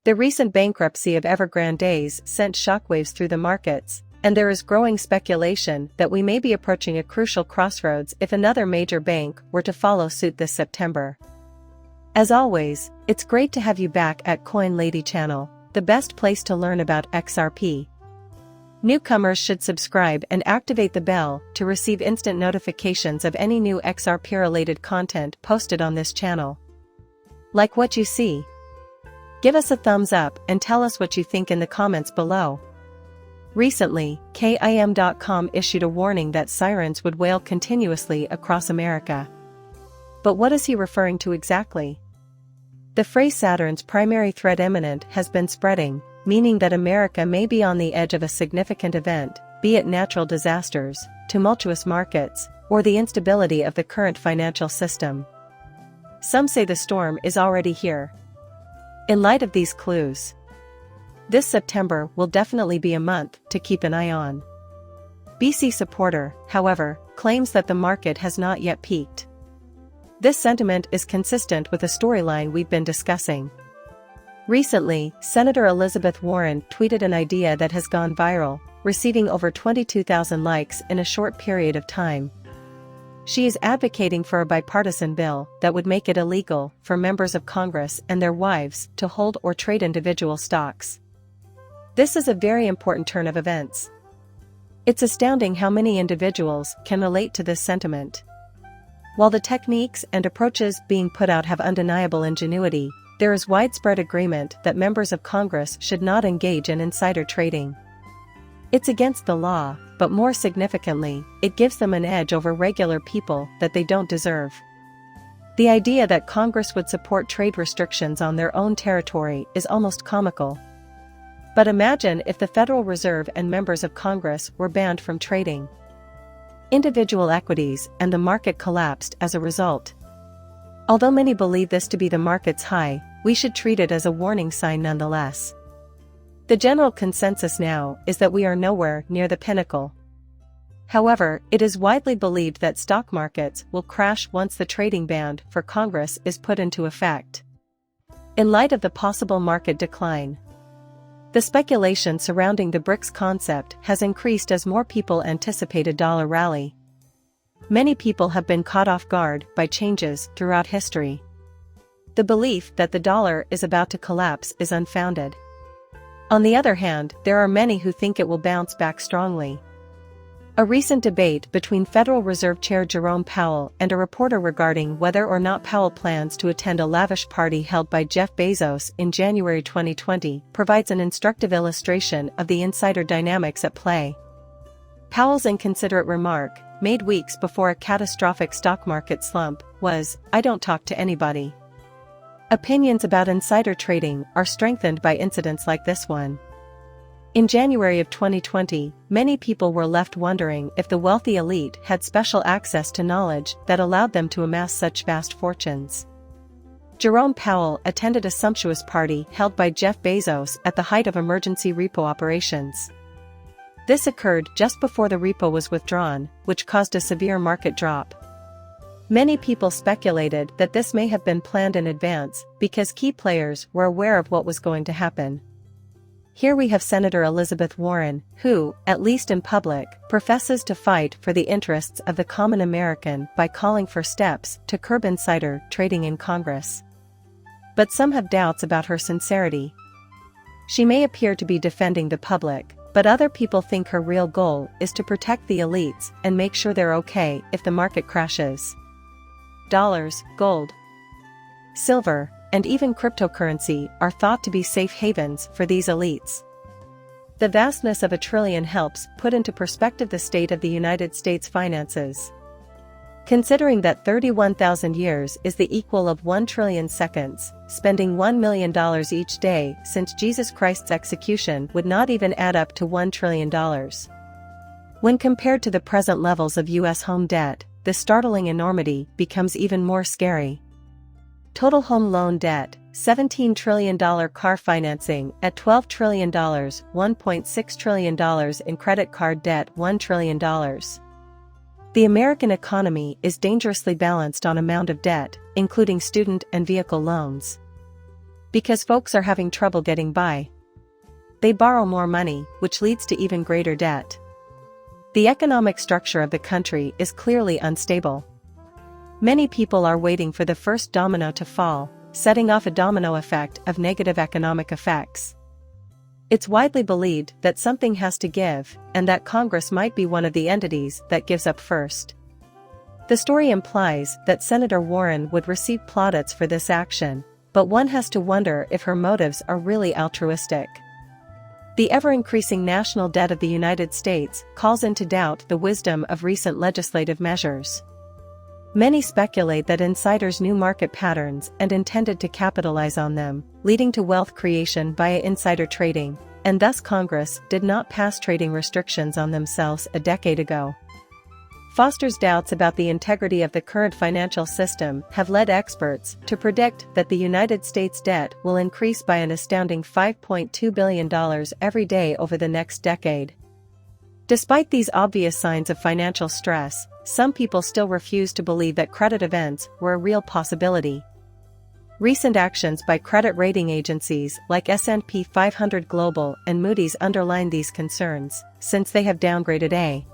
The recent bankruptcy of Evergrande's sent shockwaves through the markets, and there is growing speculation that we may be approaching a crucial crossroads if another major bank were to follow suit this September. As always, it's great to have you back at Coin Lady channel, the best place to learn about XRP. Newcomers should subscribe and activate the bell to receive instant notifications of any new XRP-related content posted on this channel. Like what you see? Give us a thumbs up and tell us what you think in the comments below. Recently, KIM.com issued a warning that sirens would wail continuously across America. But what is he referring to exactly? The phrase Saturn's primary threat imminent has been spreading, meaning that America may be on the edge of a significant event, be it natural disasters, tumultuous markets, or the instability of the current financial system. Some say the storm is already here. In light of these clues, this September will definitely be a month to keep an eye on. BC Supporter, however, claims that the market has not yet peaked. This sentiment is consistent with a storyline we've been discussing. Recently, Senator Elizabeth Warren tweeted an idea that has gone viral, receiving over 22,000 likes in a short period of time. She is advocating for a bipartisan bill that would make it illegal for members of Congress and their wives to hold or trade individual stocks. This is a very important turn of events. It's astounding how many individuals can relate to this sentiment. While the techniques and approaches being put out have undeniable ingenuity, there is widespread agreement that members of Congress should not engage in insider trading. It's against the law, but more significantly, it gives them an edge over regular people that they don't deserve. The idea that Congress would support trade restrictions on their own territory is almost comical. But imagine if the Federal Reserve and members of Congress were banned from trading individual equities and the market collapsed as a result. Although many believe this to be the market's high, we should treat it as a warning sign nonetheless. The general consensus now is that we are nowhere near the pinnacle. However, it is widely believed that stock markets will crash once the trading ban for Congress is put into effect. In light of the possible market decline, the speculation surrounding the BRICS concept has increased as more people anticipate a dollar rally. Many people have been caught off guard by changes throughout history. The belief that the dollar is about to collapse is unfounded. On the other hand, there are many who think it will bounce back strongly. A recent debate between Federal Reserve Chair Jerome Powell and a reporter regarding whether or not Powell plans to attend a lavish party held by Jeff Bezos in January 2020 provides an instructive illustration of the insider dynamics at play. Powell's inconsiderate remark, made weeks before a catastrophic stock market slump, was, "I don't talk to anybody." Opinions about insider trading are strengthened by incidents like this one. In January of 2020, many people were left wondering if the wealthy elite had special access to knowledge that allowed them to amass such vast fortunes. Jerome Powell attended a sumptuous party held by Jeff Bezos at the height of emergency repo operations. This occurred just before the repo was withdrawn, which caused a severe market drop. Many people speculated that this may have been planned in advance because key players were aware of what was going to happen. Here we have Senator Elizabeth Warren, who, at least in public, professes to fight for the interests of the common American by calling for steps to curb insider trading in Congress. But some have doubts about her sincerity. She may appear to be defending the public, but other people think her real goal is to protect the elites and make sure they're okay if the market crashes. Dollars, gold, silver, and even cryptocurrency are thought to be safe havens for these elites. The vastness of $1 trillion helps put into perspective the state of the United States finances. Considering that 31,000 years is the equal of 1 trillion seconds, spending $1 million each day since Jesus Christ's execution would not even add up to $1 trillion. When compared to the present levels of U.S. home debt, the startling enormity becomes even more scary. Total home loan debt, $17 trillion car financing at $12 trillion, $1.6 trillion in credit card debt, $1 trillion. The American economy is dangerously balanced on amount of debt, including student and vehicle loans. Because folks are having trouble getting by. They borrow more money, which leads to even greater debt. The economic structure of the country is clearly unstable. Many people are waiting for the first domino to fall, setting off a domino effect of negative economic effects. It's widely believed that something has to give, and that Congress might be one of the entities that gives up first. The story implies that Senator Warren would receive plaudits for this action, but one has to wonder if her motives are really altruistic. The ever-increasing national debt of the United States calls into doubt the wisdom of recent legislative measures. Many speculate that insiders knew market patterns and intended to capitalize on them, leading to wealth creation via insider trading, and thus Congress did not pass trading restrictions on themselves a decade ago. Fosters doubts about the integrity of the current financial system have led experts to predict that the United States debt will increase by an astounding $5.2 billion every day over the next decade. Despite these obvious signs of financial stress, some people still refuse to believe that credit events were a real possibility. Recent actions by credit rating agencies like S&P 500 Global and Moody's underline these concerns, since they have downgraded a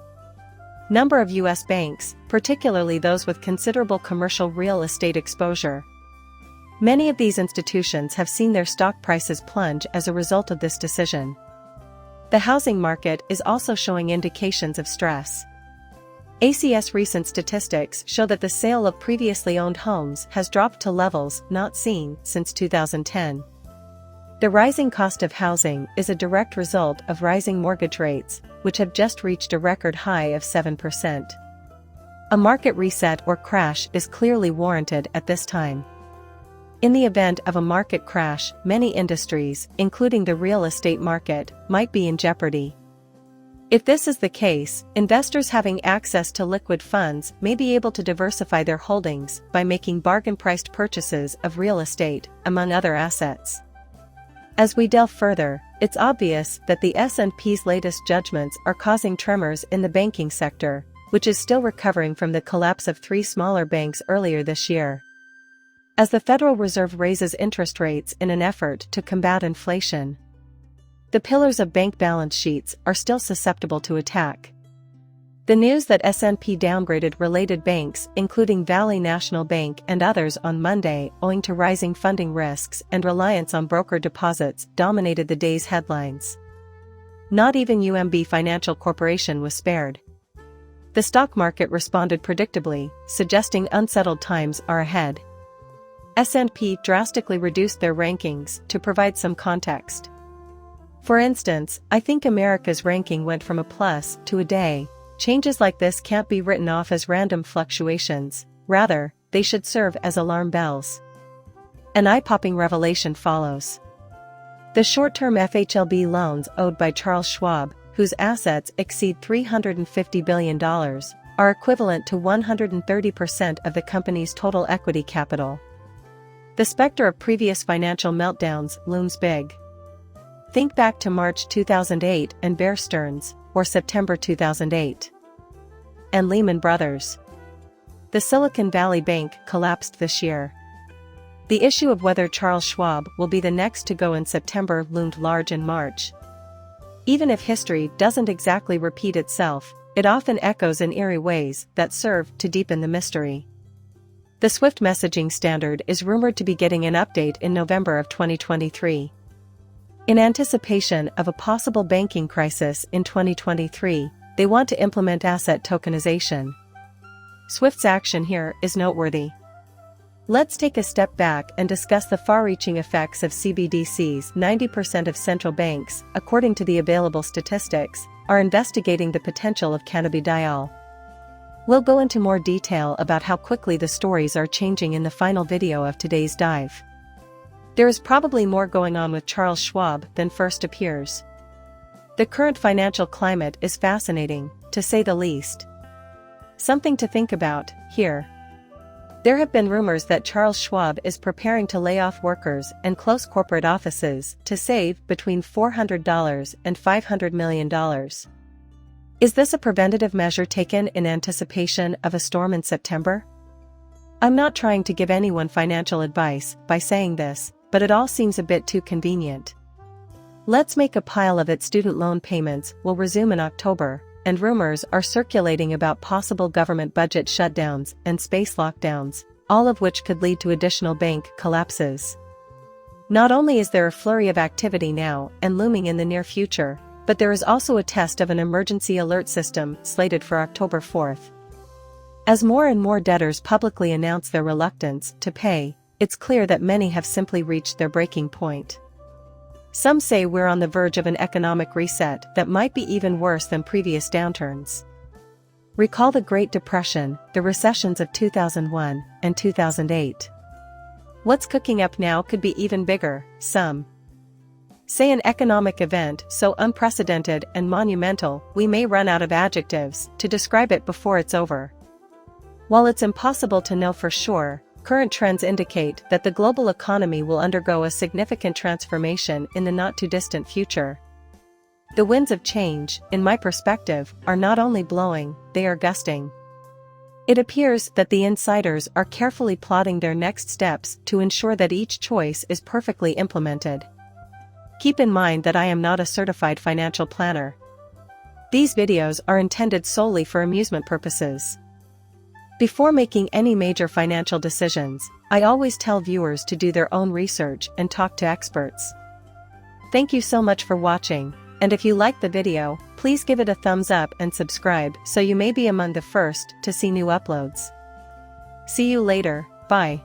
number of U.S. banks, particularly those with considerable commercial real estate exposure. Many of these institutions have seen their stock prices plunge as a result of this decision. The housing market is also showing indications of stress. ACS recent statistics show that the sale of previously owned homes has dropped to levels not seen since 2010. The rising cost of housing is a direct result of rising mortgage rates, which have just reached a record high of 7%. A market reset or crash is clearly warranted at this time. In the event of a market crash, many industries, including the real estate market, might be in jeopardy. If this is the case, investors having access to liquid funds may be able to diversify their holdings by making bargain-priced purchases of real estate, among other assets. As we delve further, it's obvious that the S&P's latest judgments are causing tremors in the banking sector, which is still recovering from the collapse of 3 smaller banks earlier this year. As the Federal Reserve raises interest rates in an effort to combat inflation, the pillars of bank balance sheets are still susceptible to attack. The news that S&P downgraded related banks, including Valley National Bank and others on Monday, owing to rising funding risks and reliance on broker deposits, dominated the day's headlines. Not even UMB Financial Corporation was spared. The stock market responded predictably, suggesting unsettled times are ahead. S&P drastically reduced their rankings to provide some context. For instance, I think America's ranking went from a plus to a day. Changes like this can't be written off as random fluctuations, rather, they should serve as alarm bells. An eye-popping revelation follows. The short-term FHLB loans owed by Charles Schwab, whose assets exceed $350 billion, are equivalent to 130% of the company's total equity capital. The specter of previous financial meltdowns looms big. Think back to March 2008 and Bear Stearns, or September 2008. And Lehman Brothers. The Silicon Valley Bank collapsed this year. The issue of whether Charles Schwab will be the next to go in September loomed large in March. Even if history doesn't exactly repeat itself, it often echoes in eerie ways that serve to deepen the mystery. The Swift messaging standard is rumored to be getting an update in November of 2023. In anticipation of a possible banking crisis in 2023, they want to implement asset tokenization. Swift's action here is noteworthy. Let's take a step back and discuss the far-reaching effects of CBDCs. 90% of central banks, according to the available statistics, are investigating the potential of cannabidiol. We'll go into more detail about how quickly the stories are changing in the final video of today's dive. There is probably more going on with Charles Schwab than first appears. The current financial climate is fascinating, to say the least. Something to think about, here. There have been rumors that Charles Schwab is preparing to lay off workers and close corporate offices to save between $400 and $500 million. Is this a preventative measure taken in anticipation of a storm in September? I'm not trying to give anyone financial advice by saying this, but it all seems a bit too convenient. Let's make a pile of it. Student loan payments will resume in October, and rumors are circulating about possible government budget shutdowns and space lockdowns, all of which could lead to additional bank collapses. Not only is there a flurry of activity now and looming in the near future, but there is also a test of an emergency alert system slated for October 4th. As more and more debtors publicly announce their reluctance to pay, it's clear that many have simply reached their breaking point. Some say we're on the verge of an economic reset that might be even worse than previous downturns. Recall the Great Depression, the recessions of 2001 and 2008. What's cooking up now could be even bigger. Some say an economic event so unprecedented and monumental we may run out of adjectives to describe it before it's over. While it's impossible to know for sure, current trends indicate that the global economy will undergo a significant transformation in the not-too-distant future. The winds of change, in my perspective, are not only blowing, they are gusting. It appears that the insiders are carefully plotting their next steps to ensure that each choice is perfectly implemented. Keep in mind that I am not a certified financial planner. These videos are intended solely for amusement purposes. Before making any major financial decisions, I always tell viewers to do their own research and talk to experts. Thank you so much for watching, and if you liked the video, please give it a thumbs up and subscribe so you may be among the first to see new uploads. See you later, bye.